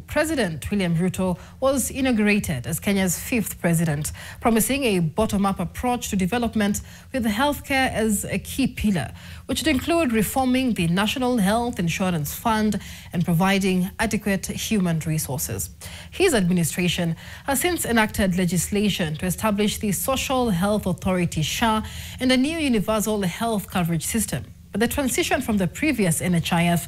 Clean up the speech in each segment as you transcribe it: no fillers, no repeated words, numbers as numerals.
President William Ruto was inaugurated as Kenya's 5th president, promising a bottom-up approach to development with healthcare as a key pillar, which would include reforming the National Health Insurance Fund and providing adequate human resources. His administration has since enacted legislation to establish the Social Health Authority (SHA) and a new universal health coverage system. But the transition from the previous NHIF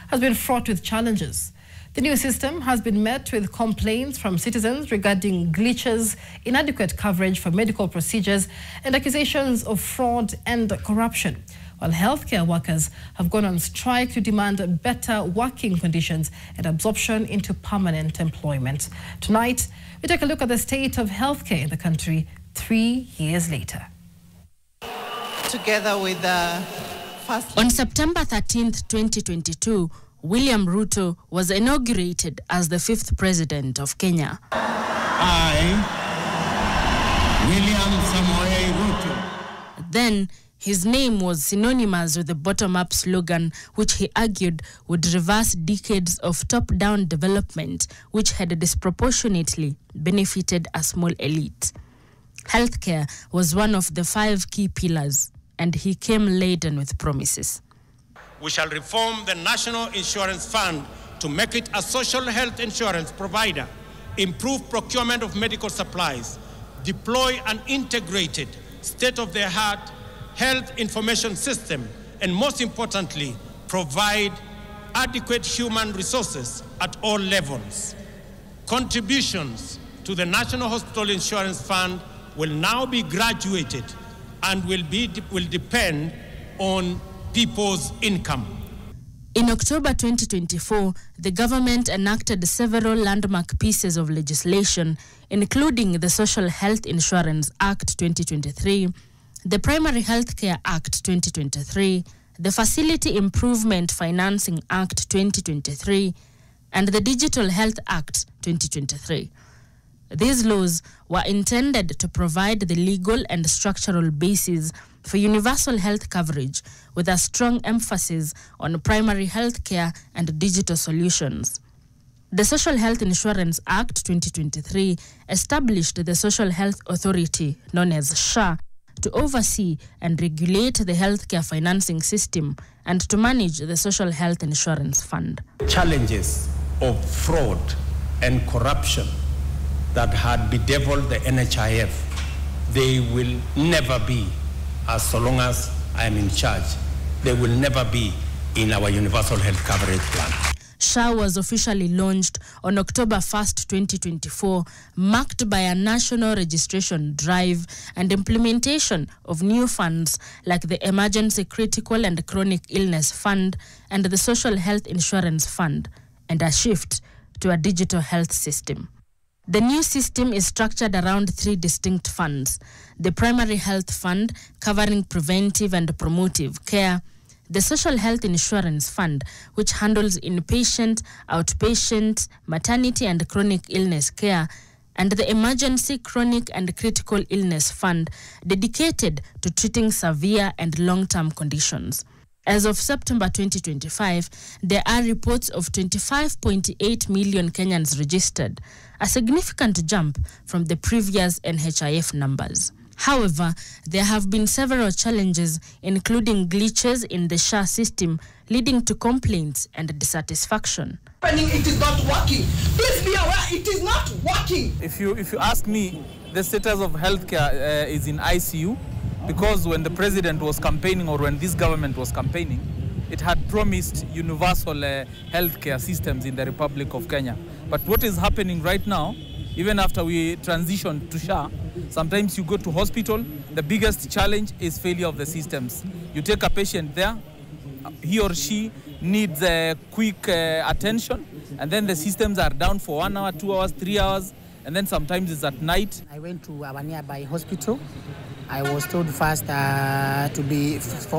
has been fraught with challenges. The new system has been met with complaints from citizens regarding glitches, inadequate coverage for medical procedures, and accusations of fraud and corruption, while healthcare workers have gone on strike to demand better working conditions and absorption into permanent employment. Tonight, we take a look at the state of healthcare in the country 3 years later. Together with the first... On September 13th, 2022, William Ruto was inaugurated as the 5th president of Kenya. I, William Samoei Ruto. Then, his name was synonymous with the bottom-up slogan, which he argued would reverse decades of top-down development, which had disproportionately benefited a small elite. Healthcare was one of the 5 key pillars, and he came laden with promises. We shall reform the National Insurance Fund to make it a social health insurance provider, improve procurement of medical supplies, deploy an integrated, state-of-the-art health information system, and most importantly, provide adequate human resources at all levels. Contributions to the National Hospital Insurance Fund will now be graduated and will depend on people's income. In October 2024, the government enacted several landmark pieces of legislation, including the Social Health Insurance Act 2023, the Primary Healthcare Act 2023, the Facility Improvement Financing Act 2023, and the Digital Health Act 2023. These laws were intended to provide the legal and structural basis for universal health coverage, with a strong emphasis on primary health care and digital solutions. The Social Health Insurance Act 2023 established the Social Health Authority, known as SHA, to oversee and regulate the healthcare financing system and to manage the Social Health Insurance Fund. Challenges of fraud and corruption that had bedeviled the NHIF, they will never be, as so long as I am in charge, they will never be in our universal health coverage plan. SHA was officially launched on October 1st, 2024, marked by a national registration drive and implementation of new funds like the Emergency Critical and Chronic Illness Fund and the Social Health Insurance Fund, and a shift to a digital health system. The new system is structured around 3 distinct funds: the Primary Health Fund, covering preventive and promotive care; the Social Health Insurance Fund, which handles inpatient, outpatient, maternity and chronic illness care; and the Emergency Chronic and Critical Illness Fund, dedicated to treating severe and long-term conditions. As of September 2025, there are reports of 25.8 million Kenyans registered, a significant jump from the previous NHIF numbers. However, there have been several challenges, including glitches in the SHA system, leading to complaints and dissatisfaction. It is not working. Please be aware, it is not working. If you ask me, the status of healthcare is in ICU, because when the president was campaigning, or when this government was campaigning, it had promised universal healthcare systems in the Republic of Kenya. But what is happening right now, even after we transition to SHA, sometimes you go to hospital, the biggest challenge is failure of the systems. You take a patient there, he or she needs quick attention, and then the systems are down for 1 hour, 2 hours, 3 hours, and then sometimes it's at night. I went to our nearby hospital. I was told first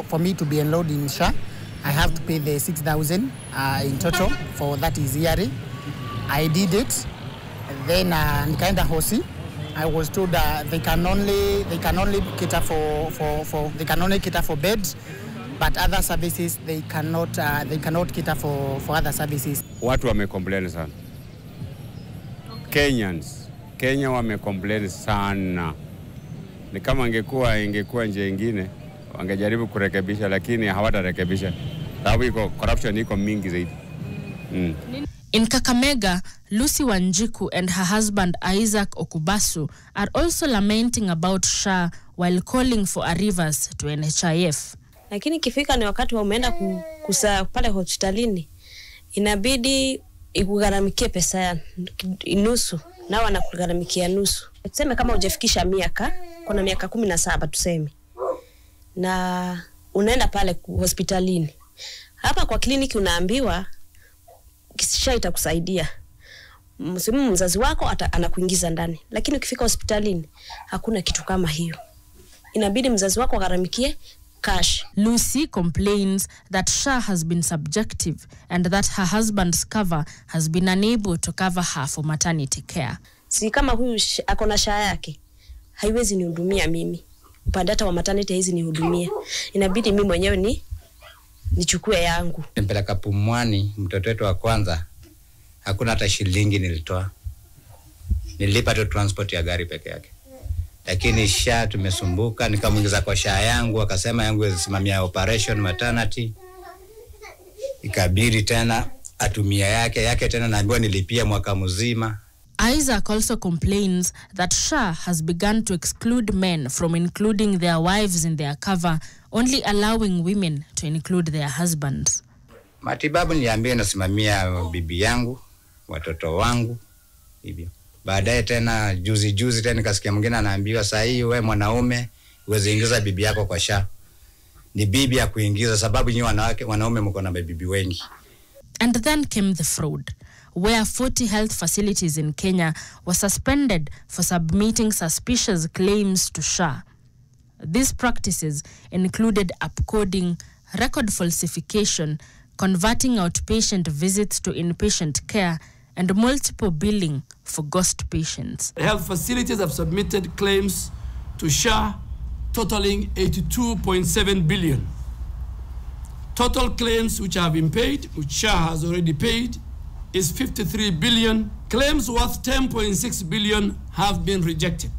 for me to be enrolled in SHA, I have to pay the 6,000 in total for that is yearly. I did it. Then kind of horsey, I was told they can only cater for beds, but other services they cannot cater for other services. Watu wamecomplain sana. Kenya wamecomplain sana. Ni kama ingekuwa njia nyingine wangejaribu kurekebisha, lakini hawatarekebisha. Sababu corruption iko mingi zaidi. In Kakamega, Lucy Wanjiku and her husband Isaac Okubasu are also lamenting about SHA while calling for a reverse to NHIF. Lakini kifika ni wakati wa umeenda kusa pale hospitalini, inabidi ikugharamikie pesa nusu, na wanakugharamikia nusu. Tuseme kama hujafikisha kuna miaka 17 tuseme. Na unaenda pale hospitalini. Hapa kwa kliniki unaambiwa SHA itakusaidia. Mzazi wako anakuingiza ndani. Lakini ukifika hospitalini hakuna kitu kama hiyo. Inabidi mzazi wako gharamikie cash. Lucy complains that SHA has been subjective and that her husband's cover has been unable to cover her for maternity care. Si kama huyu akona SHA yake, haiwezi nihudumia mimi. Upande hata wa maternity hizi nihudumia. Inabidi mimi mwenyewe nichukue yangu. Nimpeleka Pumwani mtoto wetu wa kwanza, hakuna hata shilingi nilitoa. Nilipa tu transport ya gari peke yake. Lakini SHA tumesumbuka, nikamuingiza kwa SHA yangu, akasema yangu isimamia operation maternity. Ikabidi tena atumia yake tena naambiwa nilipia mwaka mzima. Isaac also complains that SHA has begun to exclude men from including their wives in their cover, only allowing women to include their husbands. Matibabu niliambiwa nasimamia bibi yangu, watoto wangu, hivyo. Baadaye tena juzi tena nikasikia mwingine anaambiwa saa hii wewe mwanaume uweze ingiza bibi yako kwa SHA. Ni bibi ya kuingiza sababu nyinyi wanaume mko na bibi wengi. And then came the fraud, where 40 health facilities in Kenya were suspended for submitting suspicious claims to SHA. These practices included upcoding, record falsification, converting outpatient visits to inpatient care, and multiple billing for ghost patients. Health facilities have submitted claims to SHA totaling 82.7 billion. Total claims which have been paid, which SHA has already paid, is 53 billion. Claims worth 10.6 billion have been rejected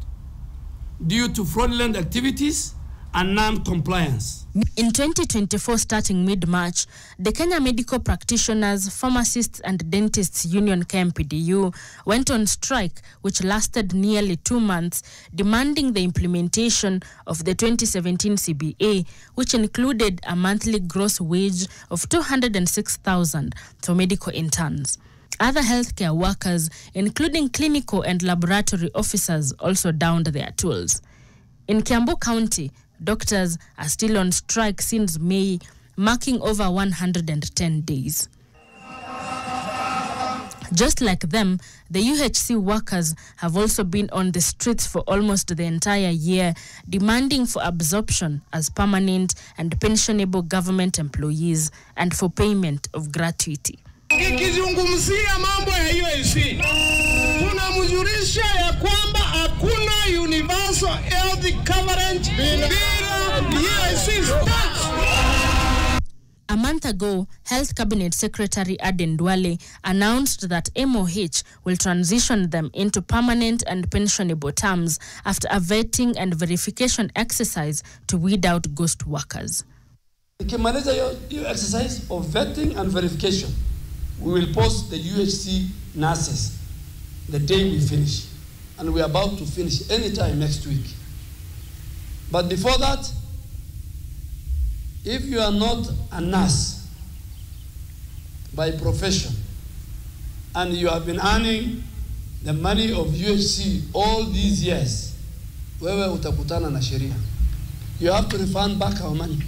due to fraudulent activities and non-compliance. In 2024, starting mid-March, the Kenya Medical Practitioners, Pharmacists and Dentists Union KMPDU went on strike, which lasted nearly 2 months, demanding the implementation of the 2017 CBA, which included a monthly gross wage of 206,000 for medical interns. Other healthcare workers, including clinical and laboratory officers, also downed their tools. In Kiambu County, doctors are still on strike since May, marking over 110 days. Just like them, the UHC workers have also been on the streets for almost the entire year, demanding for absorption as permanent and pensionable government employees and for payment of gratuity. Ikizungumzia mambo ya UHC, tunamjulisha ya kwamba hakuna universal health coverage bila UHC staff. A month ago, Health Cabinet Secretary Aden Duale announced that MOH will transition them into permanent and pensionable terms after a vetting and verification exercise to weed out ghost workers. Ikimaliza your exercise of vetting and verification, we will post the UHC nurses the day we finish. And we are about to finish anytime next week. But before that, if you are not a nurse by profession and you have been earning the money of UHC all these years, wewe utakutana na sheria. You have to refund back our money.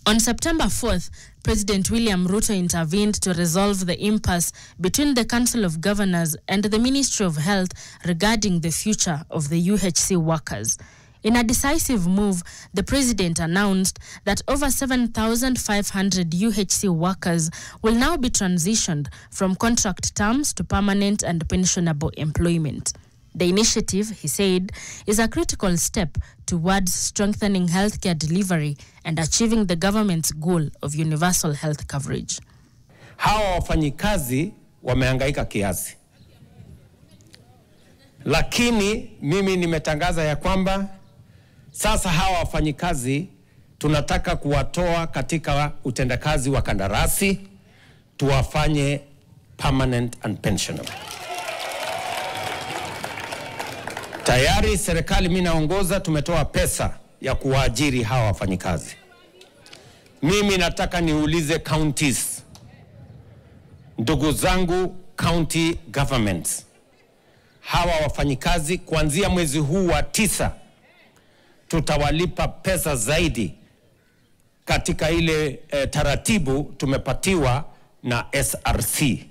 On September 4th, President William Ruto intervened to resolve the impasse between the Council of Governors and the Ministry of Health regarding the future of the UHC workers. In a decisive move, the president announced that over 7,500 UHC workers will now be transitioned from contract terms to permanent and pensionable employment. The initiative, he said, is a critical step towards strengthening healthcare delivery and achieving the government's goal of universal health coverage. Hawa wafanyikazi wamehangaika kiasi. Lakini mimi nimetangaza ya kwamba sasa hawa wafanyikazi tunataka kuwatoa katika utendakazi wa kandarasi, tuwafanye permanent and pensionable. Tayari serikali mimi naongoza tumetoa pesa ya kuwaajiri hawa wafanyikazi. Mimi nataka niulize counties, ndugu zangu county governments, hawa wafanyikazi kuanzia mwezi huu wa 9 tutawalipa pesa zaidi katika ile taratibu tumepatiwa na SRC.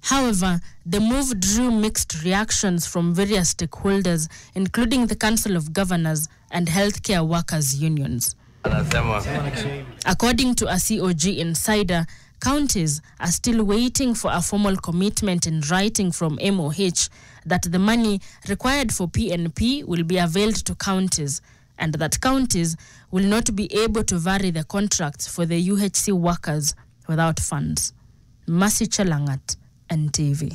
However, the move drew mixed reactions from various stakeholders, including the Council of Governors and healthcare workers unions. According to a COG insider, counties are still waiting for a formal commitment in writing from MOH that the money required for PNP will be availed to counties, and that counties will not be able to vary the contracts for the UHC workers without funds. Mercy Chelangat, NTV.